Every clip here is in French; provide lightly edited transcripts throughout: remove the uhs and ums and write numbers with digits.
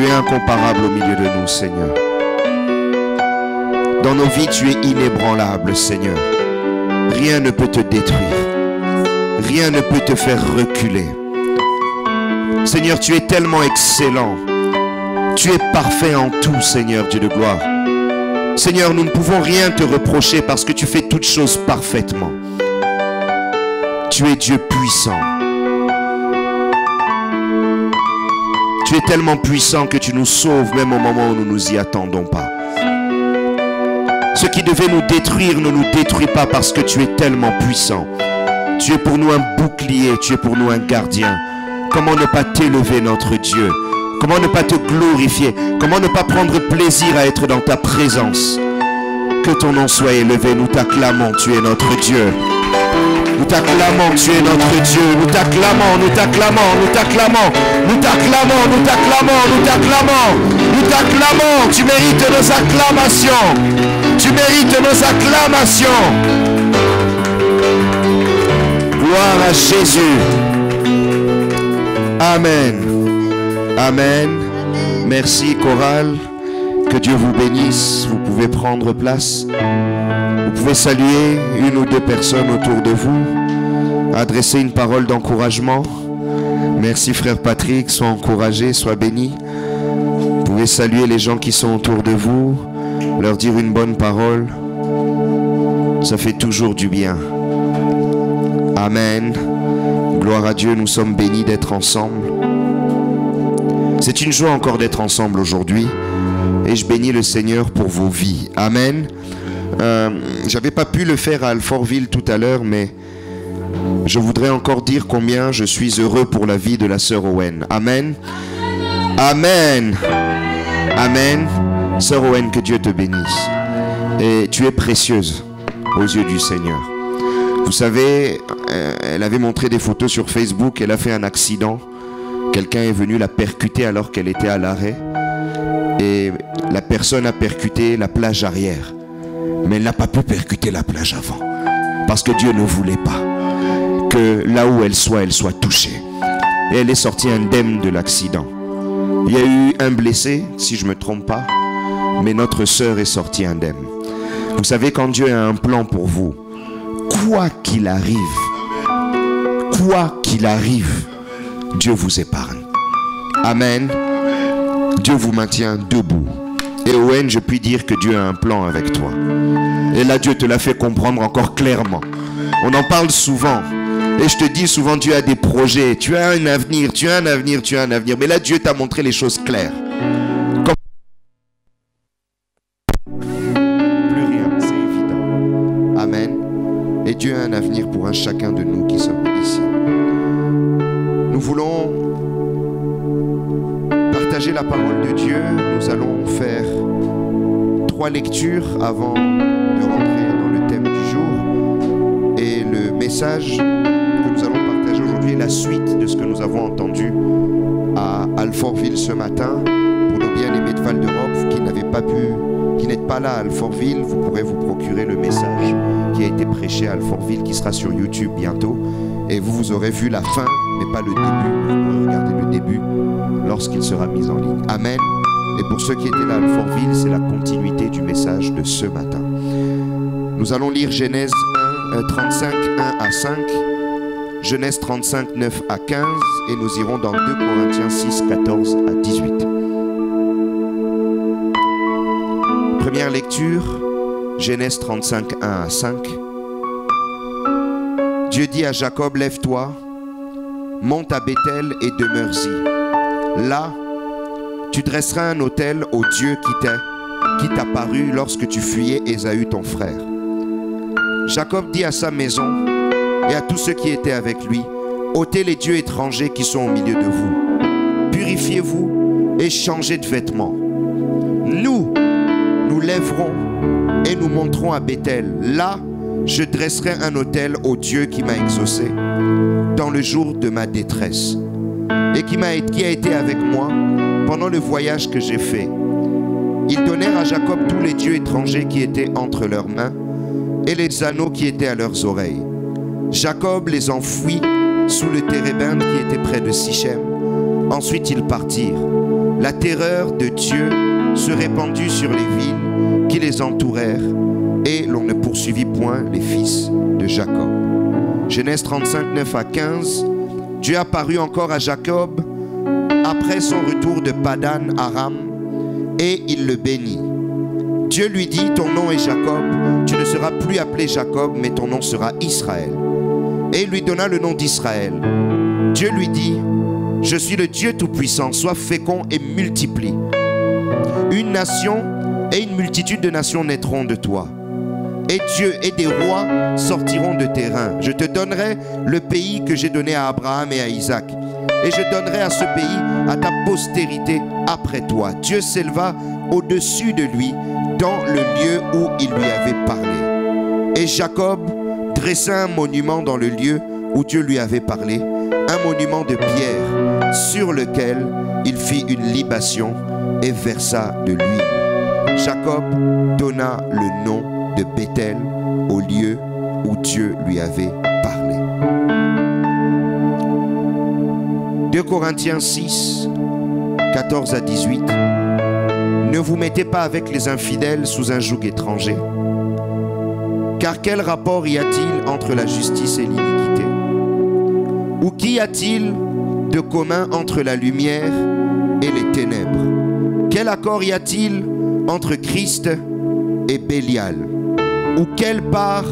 Tu es incomparable au milieu de nous, Seigneur. Dans nos vies, tu es inébranlable, Seigneur. Rien ne peut te détruire. Rien ne peut te faire reculer. Seigneur, tu es tellement excellent. Tu es parfait en tout, Seigneur Dieu de gloire. Seigneur, nous ne pouvons rien te reprocher parce que tu fais toutes choses parfaitement. Tu es Dieu puissant. Tu es tellement puissant que tu nous sauves même au moment où nous ne nous y attendons pas. Ce qui devait nous détruire ne nous détruit pas parce que tu es tellement puissant. Tu es pour nous un bouclier, tu es pour nous un gardien. Comment ne pas t'élever, notre Dieu? Comment ne pas te glorifier? Comment ne pas prendre plaisir à être dans ta présence? Que ton nom soit élevé, nous t'acclamons, tu es notre Dieu. Nous t'acclamons, tu es notre Dieu. Nous t'acclamons, nous t'acclamons, nous t'acclamons. Nous t'acclamons, nous t'acclamons, nous t'acclamons. Nous t'acclamons, tu mérites nos acclamations. Tu mérites nos acclamations. Gloire à Jésus. Amen. Amen. Merci, chorale. Que Dieu vous bénisse. Vous pouvez prendre place. Vous pouvez saluer une ou deux personnes autour de vous. Adresser une parole d'encouragement. Merci, frère Patrick. Sois encouragé, sois béni. Vous pouvez saluer les gens qui sont autour de vous. Leur dire une bonne parole. Ça fait toujours du bien. Amen. Gloire à Dieu, nous sommes bénis d'être ensemble. C'est une joie encore d'être ensemble aujourd'hui. Et je bénis le Seigneur pour vos vies. Amen. J'avais pas pu le faire à Alfortville tout à l'heure, mais je voudrais encore dire combien je suis heureux pour la vie de la sœur Owen. Amen. Amen. Amen. Sœur Owen, que Dieu te bénisse. Et tu es précieuse aux yeux du Seigneur. Vous savez, elle avait montré des photos sur Facebook, elle a fait un accident. Quelqu'un est venu la percuter alors qu'elle était à l'arrêt. Et la personne a percuté la plage arrière. Mais elle n'a pas pu percuter la plage avant. Parce que Dieu ne voulait pas que là où elle soit touchée. Et elle est sortie indemne de l'accident. Il y a eu un blessé, si je ne me trompe pas. Mais notre sœur est sortie indemne. Vous savez, quand Dieu a un plan pour vous, quoi qu'il arrive, Dieu vous épargne. Amen. Dieu vous maintient debout. Et Owen, je puis dire que Dieu a un plan avec toi. Et là, Dieu te l'a fait comprendre encore clairement. On en parle souvent. Et je te dis souvent, Dieu a des projets. Tu as un avenir, tu as un avenir, tu as un avenir. Mais là, Dieu t'a montré les choses claires. Plus rien, c'est évident. Amen. Et Dieu a un avenir pour un chacun de nous qui sommes ici. Nous voulons partager la parole de Dieu. Nous allons faire 3 lectures avant de rentrer dans le thème du jour. Et le message que nous allons partager aujourd'hui est la suite de ce que nous avons entendu à Alfortville ce matin. Pour nos bien-aimés de Val d'Europe qui n'êtes pas là à Alfortville, vous pourrez vous procurer le message qui a été prêché à Alfortville, qui sera sur YouTube bientôt. Et vous aurez vu la fin, mais pas le début. Vous pourrez regarder le début lorsqu'il sera mis en ligne. Amen. Et pour ceux qui étaient là à Alfortville, c'est la continuité du message de ce matin. Nous allons lire Genèse 35, 1 à 5, Genèse 35, 9 à 15, et nous irons dans 2 Corinthiens 6, 14 à 18. Première lecture, Genèse 35, 1 à 5. Dieu dit à Jacob, lève-toi, monte à Béthel et demeure-y. Là, tu dresseras un autel au Dieu qui t'apparut lorsque tu fuyais Ésaü ton frère. Jacob dit à sa maison et à tous ceux qui étaient avec lui, ôtez les dieux étrangers qui sont au milieu de vous. Purifiez-vous et changez de vêtements. Nous lèverons et nous monterons à Béthel. Là, je dresserai un autel au Dieu qui m'a exaucé dans le jour de ma détresse et qui a été avec moi pendant le voyage que j'ai fait. Ils donnèrent à Jacob tous les dieux étrangers qui étaient entre leurs mains et les anneaux qui étaient à leurs oreilles. Jacob les enfouit sous le térébinthe qui était près de Sichem. Ensuite ils partirent. la terreur de Dieu se répandit sur les villes qui les entourèrent, et l'on ne poursuivit point les fils de Jacob. Genèse 35, 9 à 15. Dieu apparut encore à Jacob après son retour de Padan Aram, et il le bénit. Dieu lui dit, ton nom est Jacob, tu ne seras plus appelé Jacob, mais ton nom sera Israël. Et il lui donna le nom d'Israël. Dieu lui dit, je suis le Dieu Tout-Puissant, sois fécond et multiplie. Une nation et une multitude de nations naîtront de toi. Et Dieu et des rois sortiront de tes reins. Je te donnerai le pays que j'ai donné à Abraham et à Isaac. Et je donnerai à ce pays, à ta postérité après toi. Dieu s'éleva au-dessus de lui dans le lieu où il lui avait parlé. Et Jacob dressa un monument dans le lieu où Dieu lui avait parlé, un monument de pierre sur lequel il fit une libation et versa de l'huile. Jacob donna le nom de Béthel au lieu où Dieu lui avait parlé. 2 Corinthiens 6, 14 à 18. Ne vous mettez pas avec les infidèles sous un joug étranger. Car quel rapport y a-t-il entre la justice et l'iniquité? Ou qu'y a-t-il de commun entre la lumière et les ténèbres? Quel accord y a-t-il entre Christ et Bélial? Ou quelle part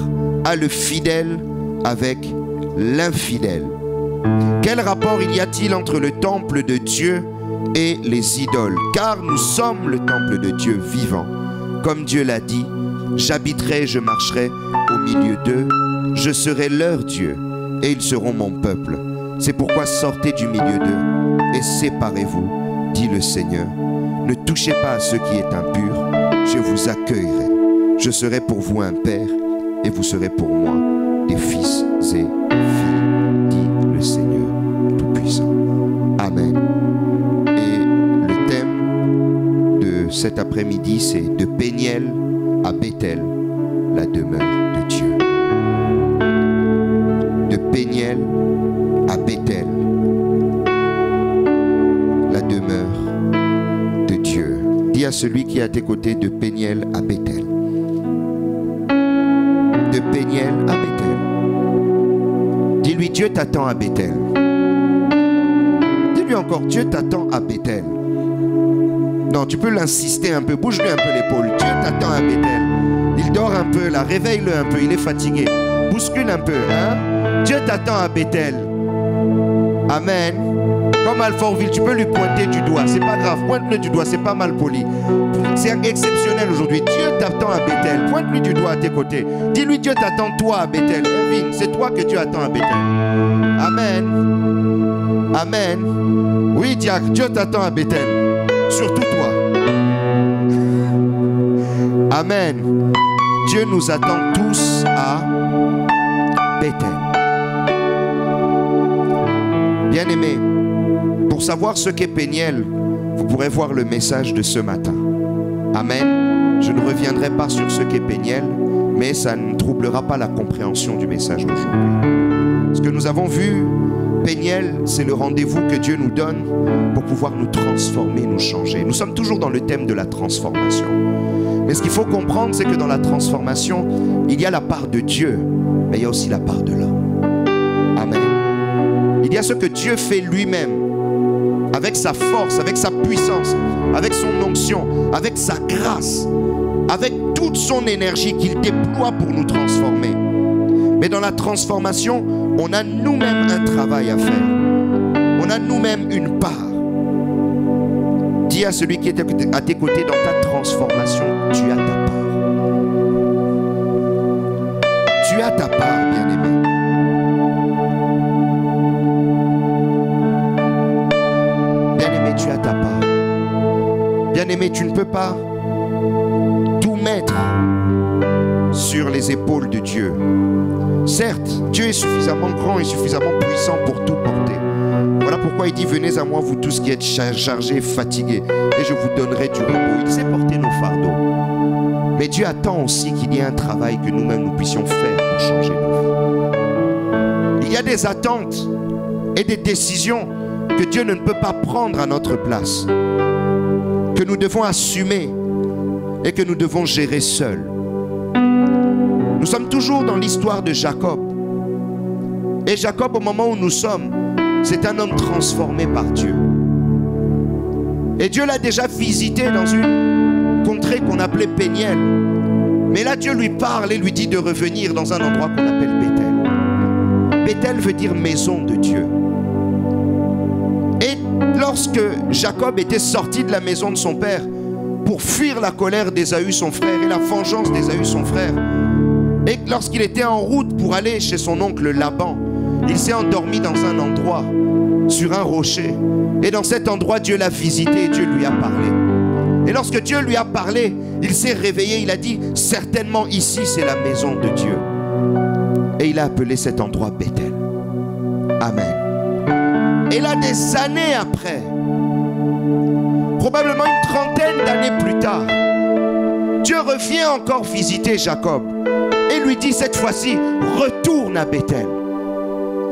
a le fidèle avec l'infidèle? Quel rapport y a-t-il entre le temple de Dieu et les idoles? Car nous sommes le temple de Dieu vivant. Comme Dieu l'a dit, j'habiterai, je marcherai au milieu d'eux, je serai leur Dieu et ils seront mon peuple. C'est pourquoi sortez du milieu d'eux et séparez-vous, dit le Seigneur. Ne touchez pas à ce qui est impur, je vous accueillerai. Je serai pour vous un père et vous serez pour moi des fils et filles, dit le Seigneur Tout-Puissant. Amen. Et le thème de cet après-midi, c'est de Péniel à Béthel, la demeure de Dieu. De Péniel à Béthel, la demeure de Dieu. Dis à celui qui est à tes côtés, de Péniel à Béthel. De Péniel à Béthel. Dis-lui, Dieu t'attend à Béthel. Dis-lui encore, Dieu t'attend à Béthel. Non, tu peux l'insister un peu, bouge-lui un peu l'épaule. Dieu t'attend à Béthel. Il dort un peu là, réveille-le un peu, il est fatigué. Bouscule un peu, hein? Dieu t'attend à Béthel. Amen. Comme Alfortville, tu peux lui pointer du doigt, c'est pas grave, pointe-le du doigt, c'est pas mal poli. C'est exceptionnel aujourd'hui. Dieu t'attend à Béthel. Pointe-lui du doigt à tes côtés. Dis-lui, Dieu t'attend toi à Béthel. Irving, c'est toi que Dieu attend à Béthel. Amen. Amen. Oui, diacre, Dieu t'attend à Béthel. Surtout toi. Amen. Dieu nous attend tous à Béthel. Bien-aimés, pour savoir ce qu'est Péniel, vous pourrez voir le message de ce matin. Amen. Je ne reviendrai pas sur ce qu'est Péniel, mais ça ne troublera pas la compréhension du message aujourd'hui. Ce que nous avons vu, Péniel, c'est le rendez-vous que Dieu nous donne pour pouvoir nous transformer, nous changer. Nous sommes toujours dans le thème de la transformation. Mais ce qu'il faut comprendre, c'est que dans la transformation, il y a la part de Dieu, mais il y a aussi la part de l'homme. Amen. Il y a ce que Dieu fait lui-même, avec sa force, avec sa puissance, avec son onction, avec sa grâce, avec toute son énergie qu'il déploie pour nous transformer. Mais dans la transformation, on a nous-mêmes un travail à faire. On a nous-mêmes une part. Dis à celui qui est à tes côtés dans ta transformation, tu as ta part. Tu as ta part, bien-aimé. Bien-aimé, tu as ta part. Bien-aimé, tu ne peux pas tout mettre sur les épaules de Dieu. Certes, Dieu est suffisamment grand et suffisamment puissant pour tout porter. Voilà pourquoi il dit, venez à moi vous tous qui êtes chargés et fatigués, et je vous donnerai du repos. Il sait porter nos fardeaux. Mais Dieu attend aussi qu'il y ait un travail que nous-mêmes nous puissions faire pour changer nos vies. Il y a des attentes et des décisions que Dieu ne peut pas prendre à notre place. que nous devons assumer et que nous devons gérer seuls. Nous sommes toujours dans l'histoire de Jacob. Et Jacob, au moment où nous sommes, c'est un homme transformé par Dieu. Et Dieu l'a déjà visité dans une contrée qu'on appelait Péniel. Mais là, Dieu lui parle et lui dit de revenir dans un endroit qu'on appelle Bethel. Bethel veut dire maison de Dieu. Et lorsque Jacob était sorti de la maison de son père pour fuir la colère d'Ésaü, son frère, et la vengeance d'Ésaü, son frère, et lorsqu'il était en route pour aller chez son oncle Laban, il s'est endormi dans un endroit, sur un rocher. Et dans cet endroit, Dieu l'a visité et Dieu lui a parlé. Et lorsque Dieu lui a parlé, il s'est réveillé, il a dit, certainement ici c'est la maison de Dieu. Et il a appelé cet endroit Bethel. Amen. Et là, des années après, probablement une trentaine d'années plus tard, Dieu revient encore visiter Jacob et lui dit cette fois-ci, retourne à Bethel.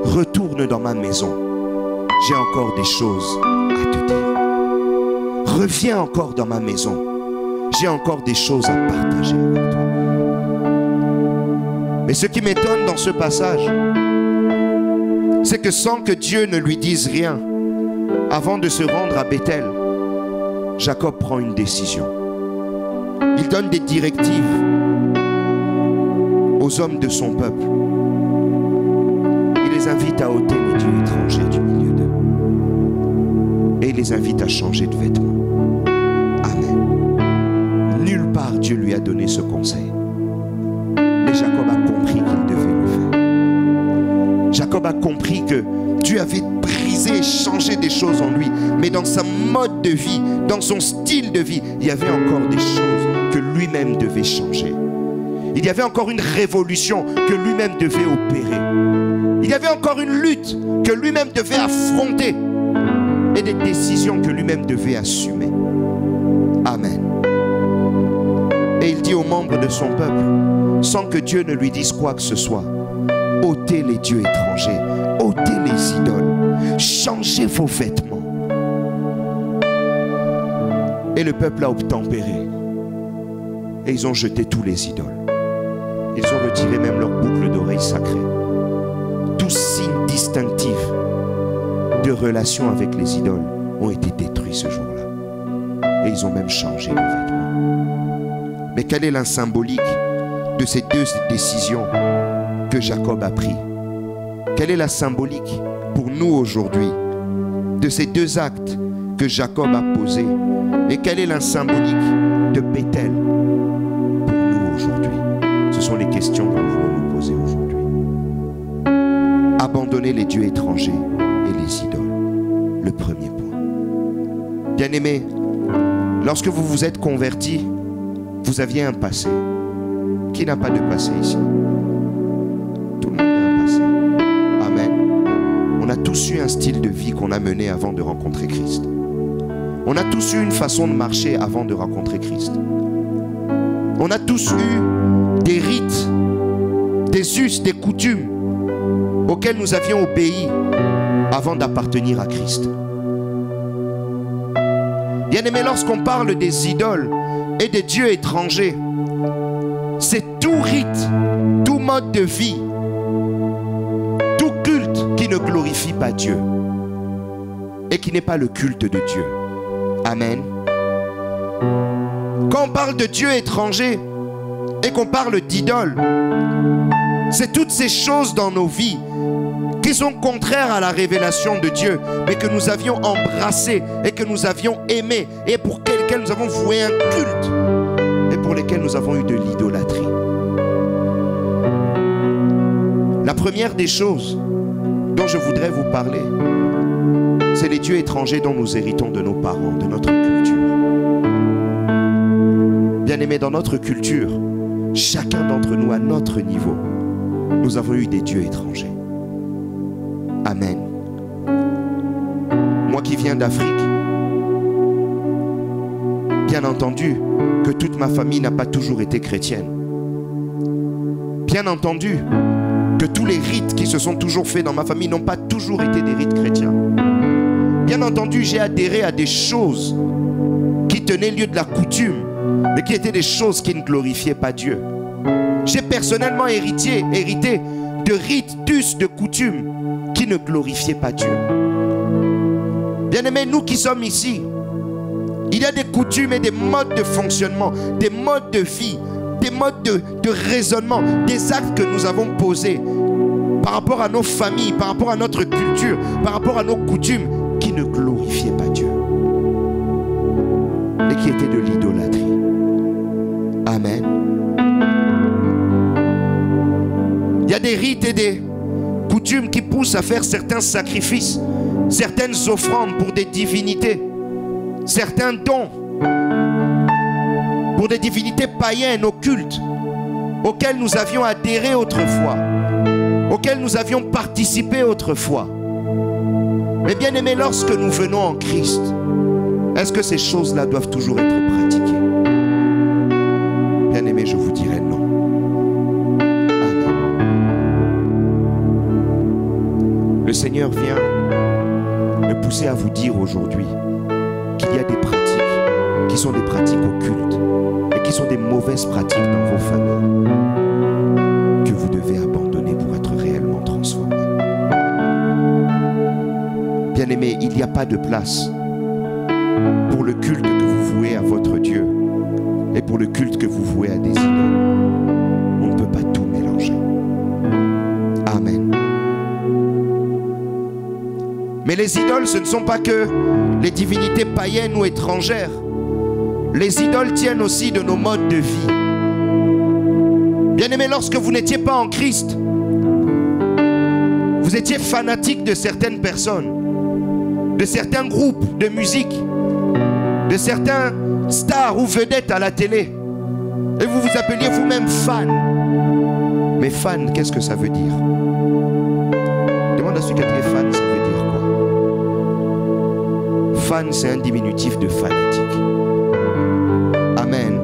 Retourne dans ma maison. J'ai encore des choses à te dire. Reviens encore dans ma maison. J'ai encore des choses à partager avec toi. Mais ce qui m'étonne dans ce passage, c'est que sans que Dieu ne lui dise rien, avant de se rendre à Bethel, Jacob prend une décision. Il donne des directives aux hommes de son peuple. Il les invite à ôter les dieux étrangers du milieu d'eux. Et il les invite à changer de vêtements. Amen. Nulle part Dieu lui a donné ce conseil. Mais Jacob a compris qu'il devait le faire. Jacob a compris que Dieu avait brisé et changé des choses en lui. Mais dans sa mode de vie, dans son style de vie, il y avait encore des choses que lui-même devait changer. Il y avait encore une révolution que lui-même devait opérer. Il y avait encore une lutte que lui-même devait affronter et des décisions que lui-même devait assumer. Amen. Et il dit aux membres de son peuple, sans que Dieu ne lui dise quoi que ce soit, ôtez les dieux étrangers, ôtez les idoles, changez vos vêtements. Et le peuple a obtempéré. Et ils ont jeté tous les idoles. Ils ont retiré même leurs boucles d'oreilles sacrées. Tous signes distinctifs de relation avec les idoles ont été détruits ce jour-là. Et ils ont même changé de vêtements. Mais quelle est la symbolique de ces deux décisions que Jacob a prises? Quelle est la symbolique pour nous aujourd'hui de ces deux actes que Jacob a posés? Et quelle est la symbolique de Bethel pour nous aujourd'hui? Ce sont les questions que nous voulons nous poser aujourd'hui. Abandonner les dieux étrangers et les idoles. Le premier point. Bien-aimés, lorsque vous vous êtes convertis, vous aviez un passé. Qui n'a pas de passé ici? Tout le monde a un passé. Amen. On a tous eu un style de vie qu'on a mené avant de rencontrer Christ. On a tous eu une façon de marcher avant de rencontrer Christ. On a tous eu des rites, des us, des coutumes auxquels nous avions obéi avant d'appartenir à Christ. Bien-aimés, lorsqu'on parle des idoles et des dieux étrangers, c'est tout rite, tout mode de vie, tout culte qui ne glorifie pas Dieu et qui n'est pas le culte de Dieu. Amen. Quand on parle de dieux étrangers et qu'on parle d'idoles, c'est toutes ces choses dans nos vies qui sont contraires à la révélation de Dieu, mais que nous avions embrassées et que nous avions aimées et pour lesquelles nous avons voué un culte et pour lesquelles nous avons eu de l'idolâtrie. La première des choses dont je voudrais vous parler, c'est les dieux étrangers dont nous héritons de nos parents, de notre culture. Bien-aimés, dans notre culture, chacun d'entre nous à notre niveau, nous avons eu des dieux étrangers. Amen. Moi qui viens d'Afrique, bien entendu que toute ma famille n'a pas toujours été chrétienne. Bien entendu que tous les rites qui se sont toujours faits dans ma famille n'ont pas toujours été des rites chrétiens. Bien entendu, j'ai adhéré à des choses qui tenaient lieu de la coutume, mais qui étaient des choses qui ne glorifiaient pas Dieu. J'ai personnellement hérité de ritus, de coutumes qui ne glorifiaient pas Dieu. Bien-aimés, nous qui sommes ici, il y a des coutumes et des modes de fonctionnement, des modes de vie, des modes de raisonnement, des actes que nous avons posés par rapport à nos familles, par rapport à notre culture, par rapport à nos coutumes, qui ne glorifiaient pas Dieu et qui étaient de l'idolâtrie. Amen. Il y a des rites et des coutumes qui poussent à faire certains sacrifices, certaines offrandes pour des divinités, certains dons pour des divinités païennes, occultes, auxquelles nous avions adhéré autrefois, auxquelles nous avions participé autrefois. Mais bien aimés, lorsque nous venons en Christ, est-ce que ces choses-là doivent toujours être pratiquées? Bien aimés, je vous dirais non. Amen. Le Seigneur vient me pousser à vous dire aujourd'hui qu'il y a des pratiques qui sont des pratiques occultes et qui sont des mauvaises pratiques dans vos familles que vous devez abandonner pour être réellement transformés. Bien-aimés, il n'y a pas de place pour le culte que vous vouez à votre Dieu et pour le culte que vous vouez à des idoles. On ne peut pas tout mélanger. Amen. Mais les idoles, ce ne sont pas que les divinités païennes ou étrangères. Les idoles tiennent aussi de nos modes de vie. Bien-aimés, lorsque vous n'étiez pas en Christ, vous étiez fanatique de certaines personnes, de certains groupes de musique, de certains stars ou vedettes à la télé. Et vous vous appeliez vous-même fan. Mais fan, qu'est-ce que ça veut dire? Demande à celui qui est fan, ça veut dire quoi? Fan, c'est un diminutif de fanatique. Amen.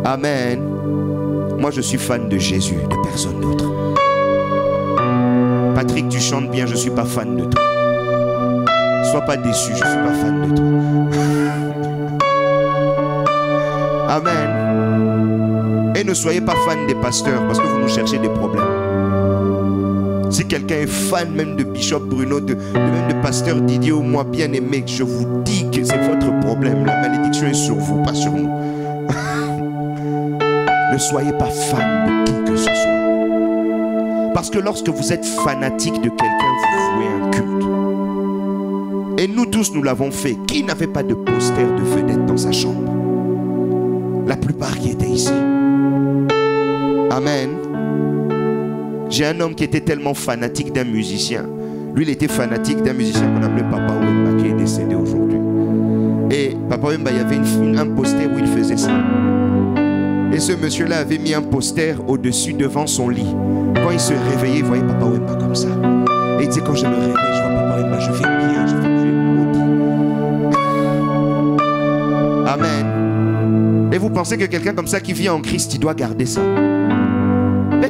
Amen. Moi, je suis fan de Jésus, de personne d'autre. Patrick, tu chantes bien, je ne suis pas fan de toi. Sois pas déçu, je ne suis pas fan de toi. Amen. Et ne soyez pas fan des pasteurs parce que vous nous cherchez des problèmes. Si quelqu'un est fan même de Bishop Bruno, même de pasteur Didier ou moi, bien aimé, je vous dis que c'est votre problème. La malédiction est sur vous, pas sur nous. Ne soyez pas fan de qui que ce soit. Parce que lorsque vous êtes fanatique de quelqu'un, vous vouez un culte. Et nous tous, nous l'avons fait. Qui n'avait pas de poster de vedette dans sa chambre? La plupart qui étaient ici. Amen. J'ai un homme qui était tellement fanatique d'un musicien. Lui, il était fanatique d'un musicien qu'on appelait Papa Wemba, qui est décédé aujourd'hui. Et Papa Wemba, il y avait un poster où il faisait ça. Et ce monsieur-là avait mis un poster au-dessus, devant son lit. Quand il se réveillait, il voyait Papa Wemba comme ça. Et il disait, quand je me réveille, je vois Papa Wemba, je vais bien, je vais maudit. Amen. Et vous pensez que quelqu'un comme ça qui vit en Christ, il doit garder ça?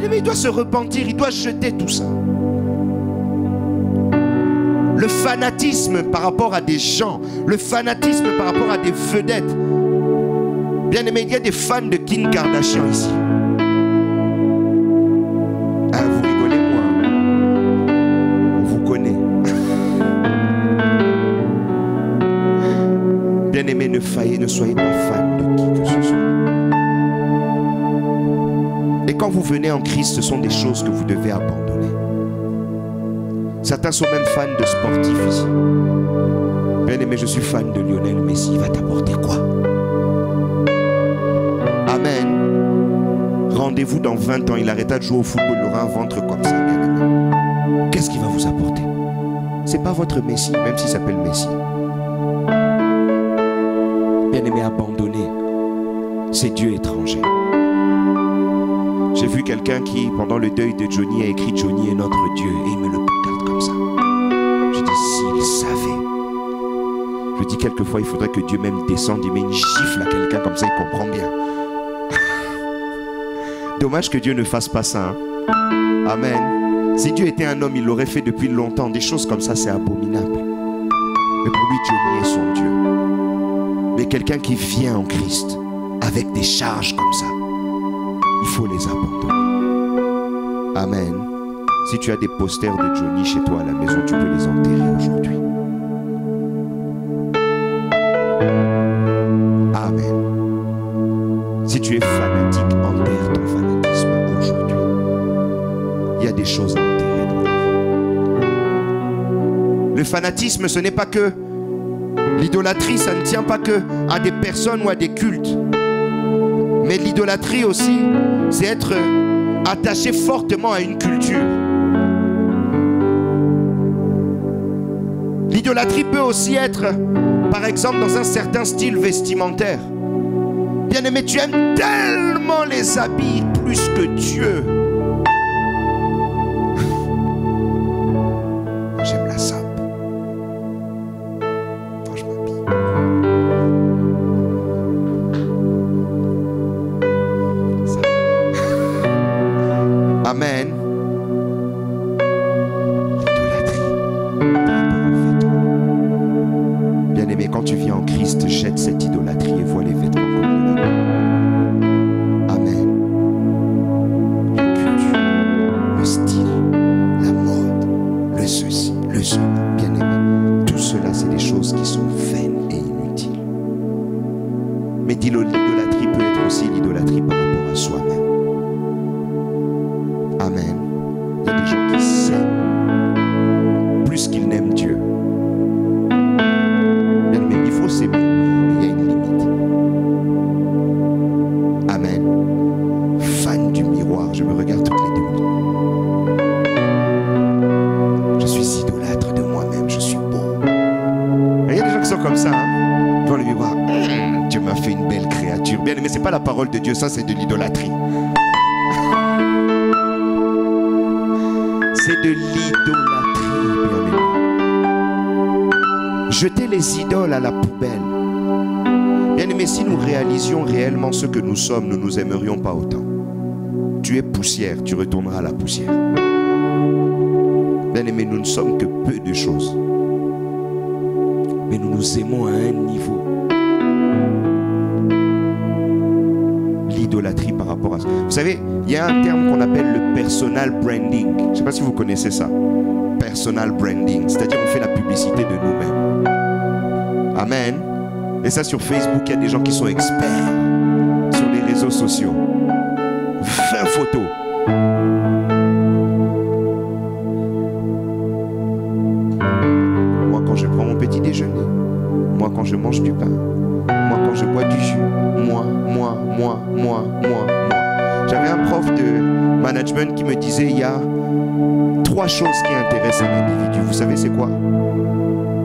Mais il doit se repentir, il doit jeter tout ça. Le fanatisme par rapport à des gens, le fanatisme par rapport à des vedettes. Bien aimé, il y a des fans de Kim Kardashian ici. Ah, vous rigolez, moi. On vous connaît. Bien aimé, ne soyez pas fan de qui que ce soit. Et quand vous venez en Christ, ce sont des choses que vous devez abandonner. Certains sont même fans de sportifs ici. Bien aimé, je suis fan de Lionel Messi. Il va t'apporter quoi? Amen. Rendez-vous dans 20 ans. Il arrêta de jouer au football. Il aura un ventre comme ça. Bien aimé. Qu'est-ce qu'il va vous apporter? C'est pas votre Messi, même s'il s'appelle Messi. Bien aimé, abandonnez ces dieux étrangers. J'ai vu quelqu'un qui, pendant le deuil de Johnny, a écrit Johnny est notre Dieu. Et il me le regarde comme ça. Je dis, s'il savait. Je dis, quelquefois, il faudrait que Dieu même descende, il met une gifle à quelqu'un comme ça, il comprend bien. Dommage que Dieu ne fasse pas ça. Hein? Amen. Si Dieu était un homme, il l'aurait fait depuis longtemps. Des choses comme ça, c'est abominable. Mais pour lui, Johnny est son Dieu. Mais quelqu'un qui vient en Christ avec des charges comme ça, il faut les abandonner. Amen. Si tu as des posters de Johnny chez toi à la maison, tu peux les enterrer aujourd'hui. Amen. Si tu es fanatique, enterre ton fanatisme aujourd'hui. Il y a des choses à enterrer dans la vie. Le fanatisme, ce n'est pas que l'idolâtrie, ça ne tient pas que à des personnes ou à des cultes. Mais l'idolâtrie aussi, c'est être attaché fortement à une culture. L'idolâtrie peut aussi être, par exemple, dans un certain style vestimentaire. Bien-aimé, tu aimes tellement les habits plus que Dieu. J'aime la sape. Quand je m'habille. Amen. Bien-aimé, quand tu viens en Christ, jette cette idolâtrie et vois les vêtements comme de l'amour. Amen. La culture, le style, la mode, le ceci, le cela. Bien-aimé, tout cela, c'est des choses qui sont vaines et inutiles. Mais l'idolâtrie peut être aussi l'idolâtrie par rapport à soi-même. Amen. Il y a des gens qui s'aiment plus qu'ils n'aiment Dieu. Bien, mais il faut s'aimer, mais il y a une limite. Amen. Fan du miroir, je me regarde toutes les 2 minutes. Je suis idolâtre de moi-même, je suis beau. Il y a des gens qui sont comme ça, hein? Devant le miroir. Dieu m'a fait une belle créature. Bien, mais c'est pas la parole de Dieu, ça c'est de l'idolâtrie. C'est de l'idolâtrie, bien-aimé. Jeter les idoles à la poubelle. Bien-aimé, si nous réalisions réellement ce que nous sommes, nous nous aimerions pas autant. Tu es poussière, tu retourneras à la poussière. Bien-aimé, nous ne sommes que peu de choses. Mais nous nous aimons à un niveau. L'idolâtrie par rapport à ça. Vous savez, il y a un terme qu'on appelle le personal branding. Je ne sais pas si vous connaissez ça. Personal branding. C'est-à-dire on fait la publicité de nous-mêmes. Amen. Et ça sur Facebook, il y a des gens qui sont experts sur les réseaux sociaux. 20 photos. Moi quand je prends mon petit déjeuner. Moi quand je mange du pain. Moi quand je bois du jus. Moi. J'avais un prof de management qui me disait il y a 3 choses qui intéressent un individu. Vous savez c'est quoi?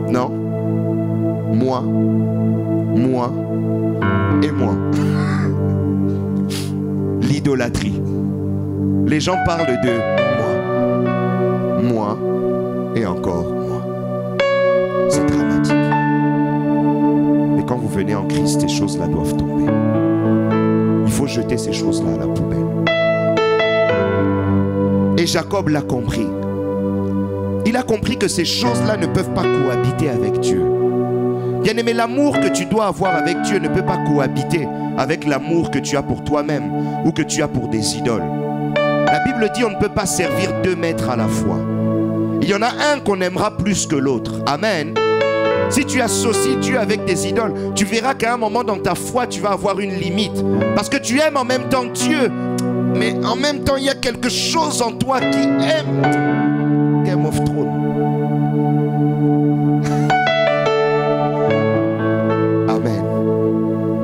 Non? Moi et moi. L'idolâtrie. Les gens parlent de moi et encore moi. C'est dramatique. Mais quand vous venez en Christ, ces choses-là doivent tomber. Il faut jeter ces choses-là à la poubelle. Et Jacob l'a compris. Il a compris que ces choses-là ne peuvent pas cohabiter avec Dieu. Bien-aimé, l'amour que tu dois avoir avec Dieu ne peut pas cohabiter avec l'amour que tu as pour toi-même ou que tu as pour des idoles. La Bible dit on ne peut pas servir 2 maîtres à la fois. Il y en a un qu'on aimera plus que l'autre. Amen. Si tu associes Dieu avec des idoles, tu verras qu'à un moment dans ta foi, tu vas avoir une limite. Parce que tu aimes en même temps Dieu, mais en même temps, il y a quelque chose en toi qui aime Game of Thrones. Amen.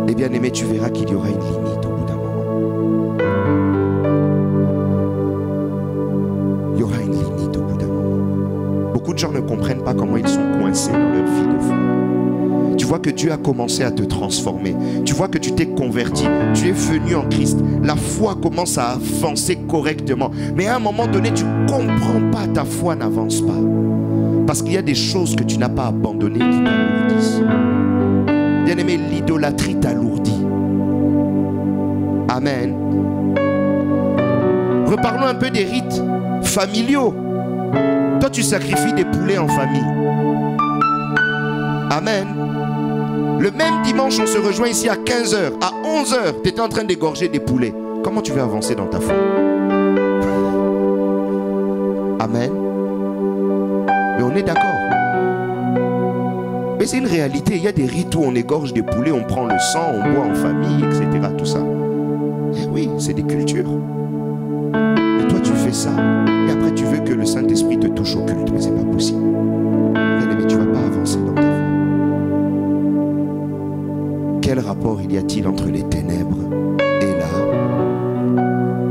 Et bien aimé, tu verras qu'il y aura une limite au bout d'un moment. Il y aura une limite au bout d'un moment. Beaucoup de gens ne comprennent pas comment ils sont coincés dans leur vie de foi. Tu vois que Dieu a commencé à te transformer. Tu vois que tu t'es converti. Tu es venu en Christ. La foi commence à avancer correctement. Mais à un moment donné, tu ne comprends pas. Ta foi n'avance pas. Parce qu'il y a des choses que tu n'as pas abandonnées qui t'alourdissent. Bien-aimé, l'idolâtrie t'alourdit. Amen. Reparlons un peu des rites familiaux. Toi, tu sacrifies des poulets en famille. Amen. Le même dimanche, on se rejoint ici à 15 h. À 11 h, tu étais en train d'égorger des poulets. Comment tu veux avancer dans ta foi? Amen. Mais on est d'accord. Mais c'est une réalité. Il y a des rites où on égorge des poulets, on prend le sang, on boit en famille, etc. Tout ça. Et oui, c'est des cultures. Et toi, tu fais ça. Et après, tu veux que le Saint-Esprit te touche au culte. Mais c'est pas possible. Mais tu ne vas pas avancer dans ta foi. Quel rapport il y a-t-il entre les ténèbres et là?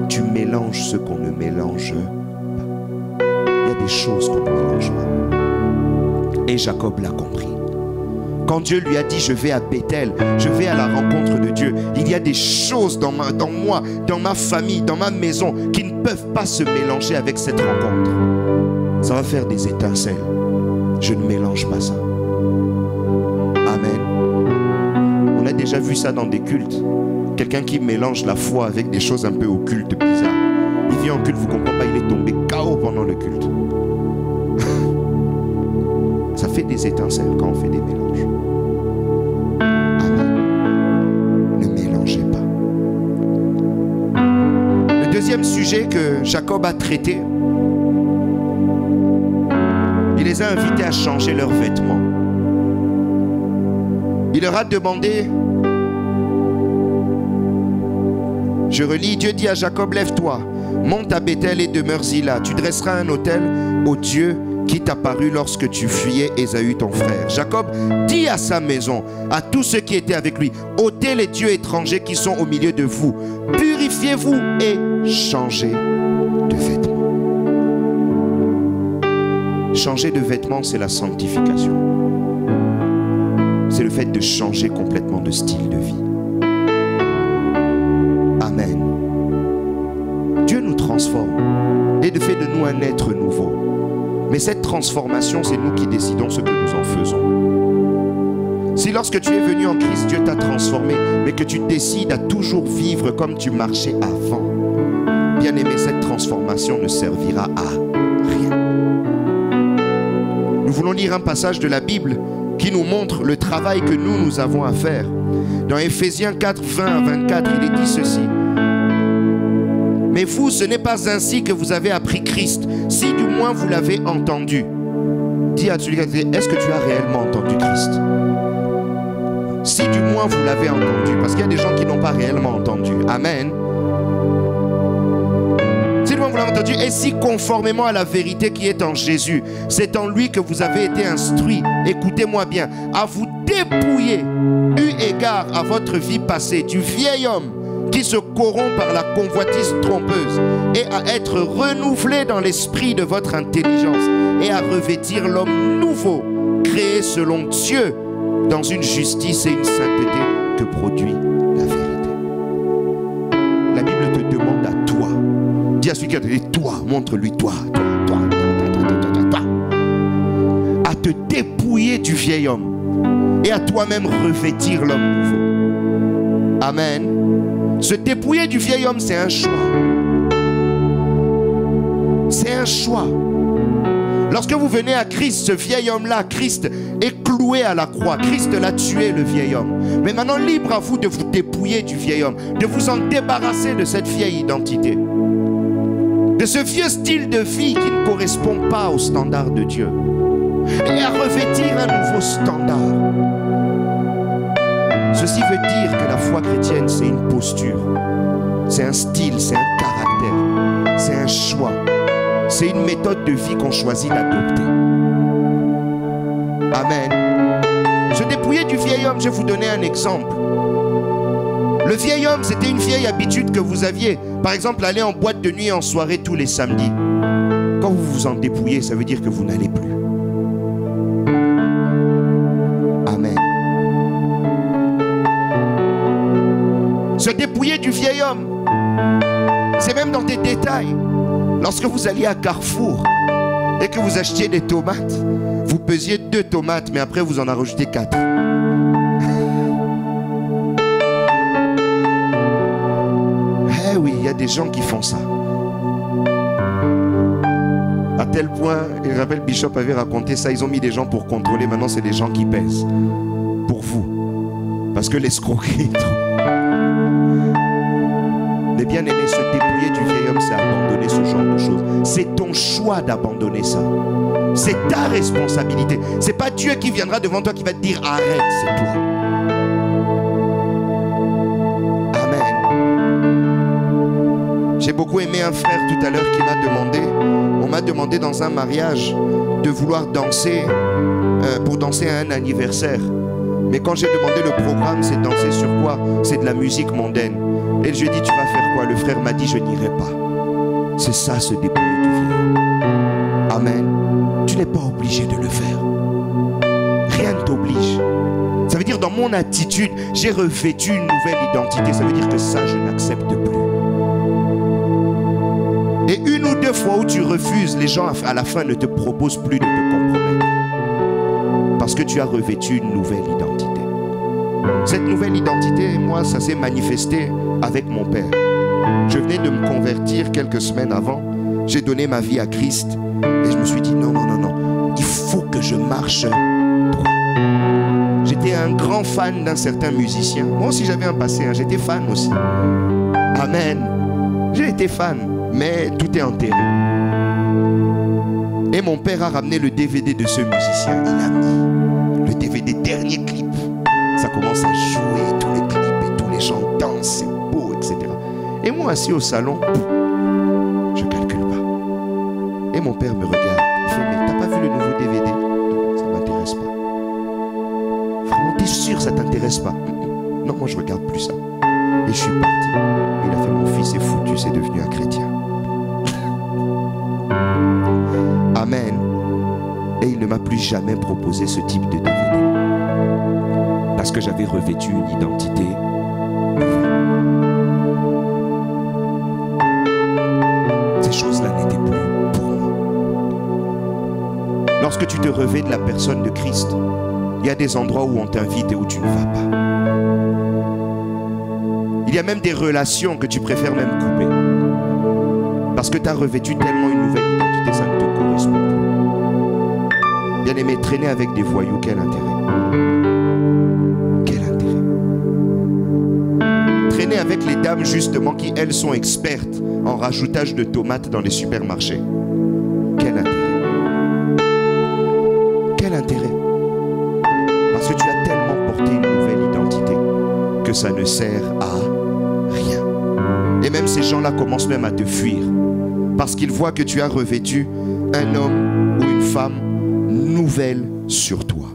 Tu mélanges ce qu'on ne mélange pas. Il y a des choses qu'on ne mélange pas. Et Jacob l'a compris. Quand Dieu lui a dit, je vais à Bethel, je vais à la rencontre de Dieu, il y a des choses dans moi, dans ma famille, dans ma maison, qui ne peuvent pas se mélanger avec cette rencontre. Ça va faire des étincelles. Je ne mélange pas ça. Amen. On a déjà vu ça dans des cultes. Quelqu'un qui mélange la foi avec des choses un peu occultes, bizarres. Il vient en culte, vous ne comprenez pas, il est tombé KO pendant le culte. Ça fait des étincelles quand on fait des mélanges. Amen. Ne mélangez pas. Le deuxième sujet que Jacob a traité, il les a invités à changer leurs vêtements. Il leur a demandé, je relis, Dieu dit à Jacob, lève-toi, monte à Bethel et demeure-y là. Tu dresseras un autel au Dieu qui t'apparut lorsque tu fuyais Ésaü ton frère. Jacob dit à sa maison, à tous ceux qui étaient avec lui, ôtez les dieux étrangers qui sont au milieu de vous, purifiez-vous et changez de vêtements. Changer de vêtements, c'est la sanctification. C'est le fait de changer complètement de style de vie. Amen. Dieu nous transforme et fait de nous un être nouveau. Mais cette transformation, c'est nous qui décidons ce que nous en faisons. Si lorsque tu es venu en Christ, Dieu t'a transformé, mais que tu décides à toujours vivre comme tu marchais avant, bien aimé, cette transformation ne servira à rien. Nous voulons lire un passage de la Bible qui nous montre le travail que nous avons à faire. Dans Éphésiens 4, 20 à 24, il est dit ceci. Mais vous, ce n'est pas ainsi que vous avez appris Christ, si du moins vous l'avez entendu. Dis à celui qui dit, est-ce que tu as réellement entendu Christ? Si du moins vous l'avez entendu, parce qu'il y a des gens qui n'ont pas réellement entendu. Amen. Si du moins vous l'avez entendu, et si conformément à la vérité qui est en Jésus, c'est en lui que vous avez été instruits, écoutez-moi bien, à vous dépouiller, eu égard à votre vie passée, du vieil homme qui se corrompt par la convoitise trompeuse, et à être renouvelé dans l'esprit de votre intelligence, et à revêtir l'homme nouveau, créé selon Dieu, dans une justice et une sainteté que produit la vérité. La Bible te demande à toi, dis à celui qui te dit, toi, montre-lui toi, à te dépouiller du vieil homme, et à toi-même revêtir l'homme nouveau. Amen. Se dépouiller du vieil homme, c'est un choix. C'est un choix. Lorsque vous venez à Christ, ce vieil homme-là, Christ est cloué à la croix. Christ l'a tué, le vieil homme. Mais maintenant, libre à vous de vous dépouiller du vieil homme, de vous en débarrasser de cette vieille identité, de ce vieux style de vie qui ne correspond pas au standard de Dieu, et à revêtir un nouveau standard. Ceci veut dire que la foi chrétienne, c'est une posture, c'est un style, c'est un caractère, c'est un choix, c'est une méthode de vie qu'on choisit d'adopter. Amen. Se dépouiller du vieil homme, je vais vous donner un exemple. Le vieil homme, c'était une vieille habitude que vous aviez. Par exemple, aller en boîte de nuit en soirée tous les samedis. Quand vous vous en dépouillez, ça veut dire que vous n'allez plus. Se dépouiller du vieil homme, c'est même dans des détails. Lorsque vous alliez à Carrefour et que vous achetiez des tomates, vous pesiez 2 tomates, mais après vous en avez rajouté 4. Eh oui, il y a des gens qui font ça. À tel point, il rappelle, Bishop avait raconté ça, ils ont mis des gens pour contrôler, maintenant c'est des gens qui pèsent. Pour vous. Parce que l'escroquerie est trop. Mais bien aimé, se dépouiller du vieil homme, c'est abandonner ce genre de choses. C'est ton choix d'abandonner ça. C'est ta responsabilité. C'est pas Dieu qui viendra devant toi qui va te dire arrête, c'est toi. Amen. J'ai beaucoup aimé un frère tout à l'heure qui m'a demandé, on m'a demandé dans un mariage de vouloir danser pour danser à un anniversaire. Mais quand j'ai demandé le programme, c'est danser sur quoi? C'est de la musique mondaine. Et je lui ai dit, tu vas faire quoi? Le frère m'a dit, je n'irai pas. C'est ça, se dépouiller du vieux. Amen. Tu n'es pas obligé de le faire. Rien ne t'oblige. Ça veut dire, dans mon attitude, j'ai revêtu une nouvelle identité. Ça veut dire que ça, je n'accepte plus. Et une ou deux fois où tu refuses, les gens à la fin ne te proposent plus de te compromettre. Parce que tu as revêtu une nouvelle identité. Cette nouvelle identité, moi, ça s'est manifesté avec mon père. Je venais de me convertir quelques semaines avant. J'ai donné ma vie à Christ. Et je me suis dit, non, non, non, non. Il faut que je marche droit. J'étais un grand fan d'un certain musicien. Moi aussi, j'avais un passé. Hein. J'étais fan aussi. Amen. J'ai été fan. Mais tout est enterré. Et mon père a ramené le DVD de ce musicien. Il a mis le DVD dernier clip. Ça commence à jouer, tous les clips et tous les gens dansent, c'est beau, etc. Et moi, assis au salon, je ne calcule pas. Et mon père me regarde. Il fait, mais t'as pas vu le nouveau DVD? Non, ça ne m'intéresse pas. Vraiment, t'es sûr ça ne t'intéresse pas? Non, moi je ne regarde plus ça. Et je suis parti. Il a fait, mon fils est foutu, c'est devenu un chrétien. Amen. Et il ne m'a plus jamais proposé ce type de DVD. Parce que j'avais revêtu une identité nouvelle. Ces choses-là n'étaient plus pour moi. Lorsque tu te revêts de la personne de Christ, il y a des endroits où on t'invite et où tu ne vas pas. Il y a même des relations que tu préfères même couper. Parce que tu as revêtu tellement une nouvelle identité, ça ne te correspond plus. Bien aimé, traîner avec des voyous, quel intérêt? Quel intérêt? Traîner avec les dames justement qui, elles, sont expertes en rajoutage de tomates dans les supermarchés. Quel intérêt? Quel intérêt? Parce que tu as tellement porté une nouvelle identité que ça ne sert à rien. Et même ces gens-là commencent même à te fuir parce qu'ils voient que tu as revêtu un homme ou une femme nouvelle sur toi.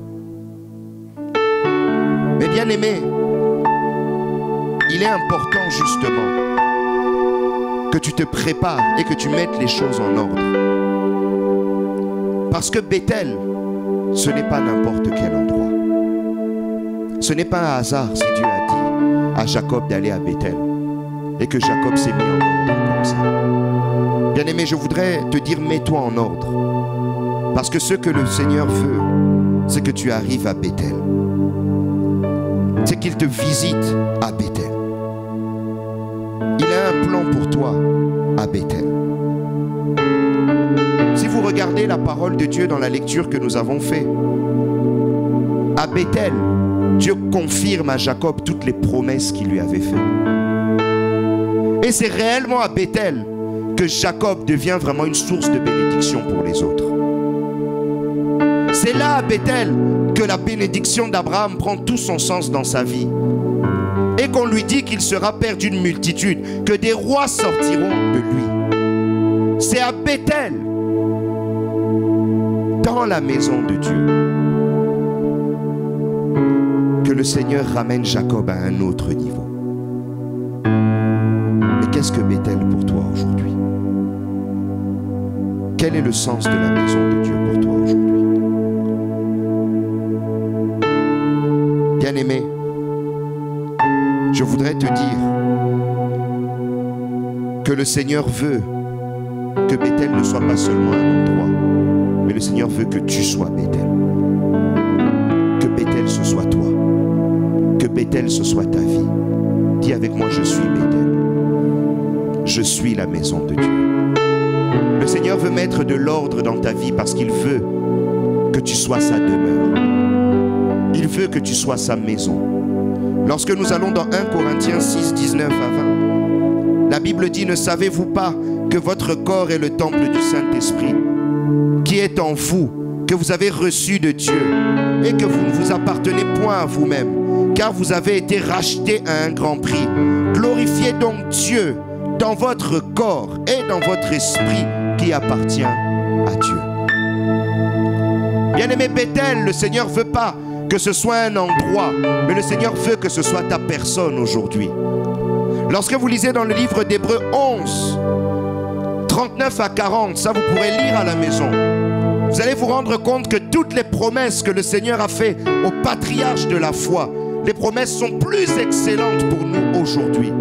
Mais bien aimé, il est important justement que tu te prépares et que tu mettes les choses en ordre. Parce que Bethel, ce n'est pas n'importe quel endroit. Ce n'est pas un hasard si Dieu a dit à Jacob d'aller à Bethel et que Jacob s'est mis en ordre comme ça. Bien aimé, je voudrais te dire, mets-toi en ordre. Parce que ce que le Seigneur veut, c'est que tu arrives à Bethel. C'est qu'il te visite à Bethel. Il a un plan pour toi à Bethel. Si vous regardez la parole de Dieu dans la lecture que nous avons faite, à Bethel, Dieu confirme à Jacob toutes les promesses qu'il lui avait faites. Et c'est réellement à Bethel que Jacob devient vraiment une source de bénédiction pour les autres. C'est là à Bethel que la bénédiction d'Abraham prend tout son sens dans sa vie. Et qu'on lui dit qu'il sera père d'une multitude, que des rois sortiront de lui. C'est à Bethel, dans la maison de Dieu, que le Seigneur ramène Jacob à un autre niveau. Mais qu'est-ce que Bethel pour toi aujourd'hui? Quel est le sens de la maison de Dieu pour toi aujourd'hui? Bien-aimé, je voudrais te dire que le Seigneur veut que Bethel ne soit pas seulement un endroit, mais le Seigneur veut que tu sois Bethel. Que Bethel ce soit toi. Que Bethel ce soit ta vie. Dis avec moi, je suis Bethel. Je suis la maison de Dieu. Le Seigneur veut mettre de l'ordre dans ta vie parce qu'il veut que tu sois sa demeure. Il veut que tu sois sa maison. Lorsque nous allons dans 1 Corinthiens 6, 19 à 20, la Bible dit, ne savez-vous pas que votre corps est le temple du Saint-Esprit, qui est en vous, que vous avez reçu de Dieu, et que vous ne vous appartenez point à vous-même, car vous avez été rachetés à un grand prix. Glorifiez donc Dieu dans votre corps et dans votre esprit qui appartient à Dieu. Bien-aimé Bethel, le Seigneur ne veut pas que ce soit un endroit, mais le Seigneur veut que ce soit ta personne aujourd'hui. Lorsque vous lisez dans le livre d'Hébreux 11, 39 à 40, ça vous pourrez lire à la maison. Vous allez vous rendre compte que toutes les promesses que le Seigneur a faites aux patriarches de la foi, les promesses sont plus excellentes pour nous aujourd'hui.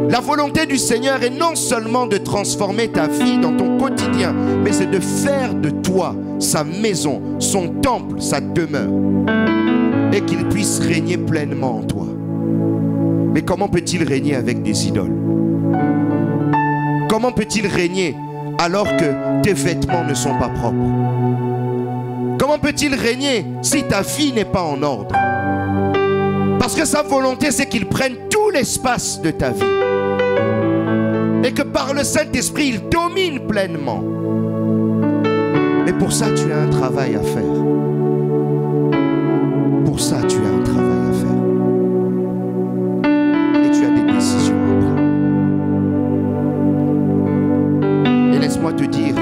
La volonté du Seigneur est non seulement de transformer ta vie dans ton quotidien, mais c'est de faire de toi sa maison, son temple, sa demeure, et qu'il puisse régner pleinement en toi. Mais comment peut-il régner avec des idoles? Comment peut-il régner alors que tes vêtements ne sont pas propres? Comment peut-il régner si ta vie n'est pas en ordre? Parce que sa volonté, c'est qu'il prenne tout l'espace de ta vie. Et que par le Saint-Esprit, il domine pleinement. Mais pour ça, tu as un travail à faire. Pour ça, tu as un travail à faire. Et tu as des décisions à prendre. Et laisse-moi te dire,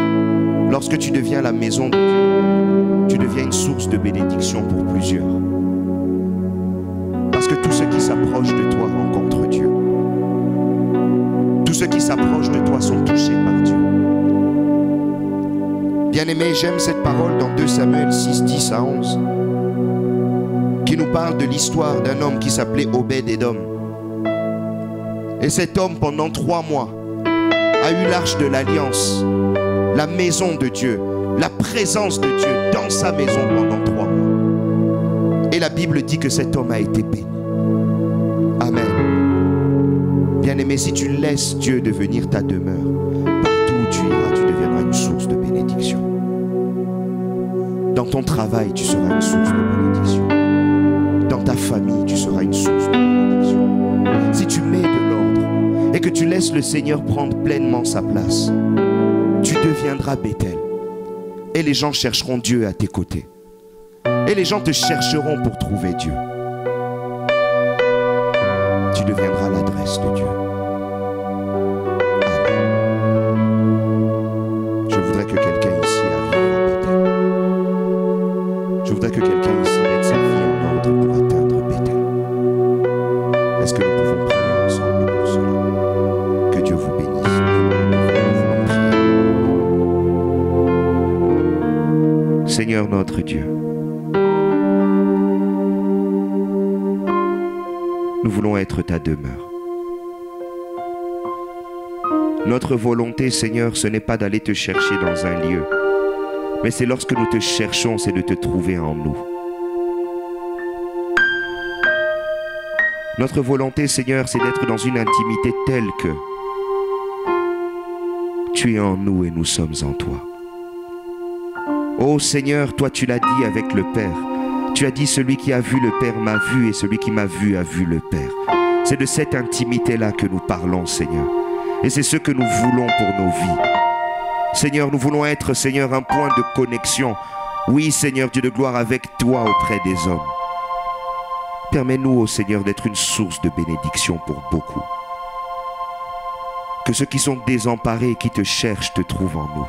lorsque tu deviens la maison de Dieu, tu deviens une source de bénédiction pour plusieurs. Parce que tous ceux qui s'approchent de toi rencontrent Dieu. Tous ceux qui s'approchent de toi sont touchés par Dieu. Bien-aimé, j'aime cette parole dans 2 Samuel 6, 10 à 11, qui nous parle de l'histoire d'un homme qui s'appelait Obed-Édom. Et cet homme, pendant 3 mois, a eu l'arche de l'alliance, la maison de Dieu, la présence de Dieu dans sa maison pendant 3 mois. Et la Bible dit que cet homme a été béni. Amen. Bien-aimé, si tu laisses Dieu devenir ta demeure, partout où tu iras, tu deviendras une source de bénédiction. Dans ton travail, tu seras une source de bénédiction. Dans ta famille, tu seras une source de bénédiction. Si tu mets de l'ordre et que tu laisses le Seigneur prendre pleinement sa place, tu deviendras Bethel. Et les gens chercheront Dieu à tes côtés. Et les gens te chercheront pour trouver Dieu. Tu deviendras l'adresse de Dieu. Amen. Je voudrais que quelqu'un ici arrive à Bethel. Je voudrais que quelqu'un ici mette sa vie en ordre pour atteindre Bethel. Est-ce que nous pouvons prier ensemble pour cela? Que Dieu vous bénisse. Seigneur notre Dieu, nous voulons être ta demeure. Notre volonté, Seigneur, ce n'est pas d'aller te chercher dans un lieu, mais c'est lorsque nous te cherchons, c'est de te trouver en nous. Notre volonté, Seigneur, c'est d'être dans une intimité telle que tu es en nous et nous sommes en toi. Oh Seigneur, toi tu l'as dit avec le Père. Tu as dit, celui qui a vu le Père m'a vu et celui qui m'a vu a vu le Père. C'est de cette intimité-là que nous parlons, Seigneur. Et c'est ce que nous voulons pour nos vies. Seigneur, nous voulons être, Seigneur, un point de connexion. Oui, Seigneur, Dieu de gloire, avec toi auprès des hommes. Permets-nous, ô Seigneur, d'être une source de bénédiction pour beaucoup. Que ceux qui sont désemparés et qui te cherchent te trouvent en nous.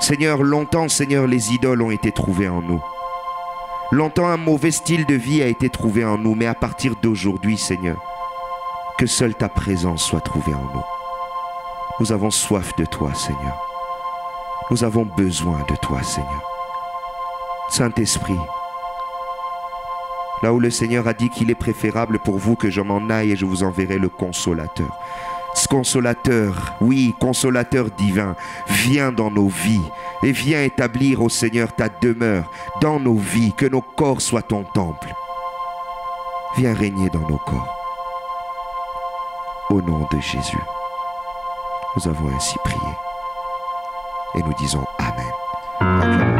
Seigneur, longtemps, Seigneur, les idoles ont été trouvées en nous. Longtemps, un mauvais style de vie a été trouvé en nous, mais à partir d'aujourd'hui, Seigneur, que seule ta présence soit trouvée en nous. Nous avons soif de toi, Seigneur. Nous avons besoin de toi, Seigneur. Saint-Esprit, là où le Seigneur a dit qu'il est préférable pour vous que je m'en aille et je vous enverrai le Consolateur. Ce Consolateur, oui, Consolateur divin, viens dans nos vies et viens établir au Seigneur ta demeure dans nos vies, que nos corps soient ton temple. Viens régner dans nos corps. Au nom de Jésus, nous avons ainsi prié et nous disons Amen.